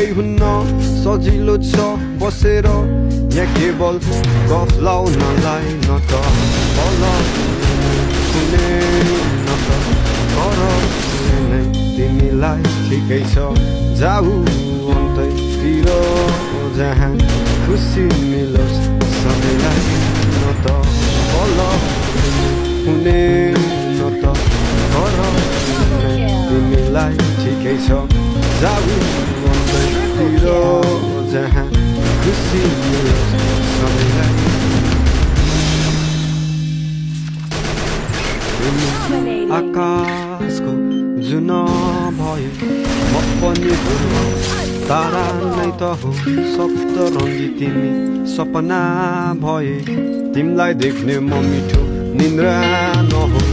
केही हुन्न सजिलो छ बसेर यहाँ केवल गफ लाउनलाई न त बल कुनै न त कर नै तिमीलाई ठिकै छ जाऊ अन्तैतिर जहाँ खुसी मिलोस् सबैलाई न त बल कुनै न त कर तिमीलाई ठिकै छ जाऊ अन्तैतिर जहाँ खुसी मिलोस् सबैलाई आकाशको जुन भयो म पनि ध्रुव तारा नै त हो सप्तरङ्गी तिमी सपना भए तिमीलाई देख्ने म मिठो निन्द्रा नहो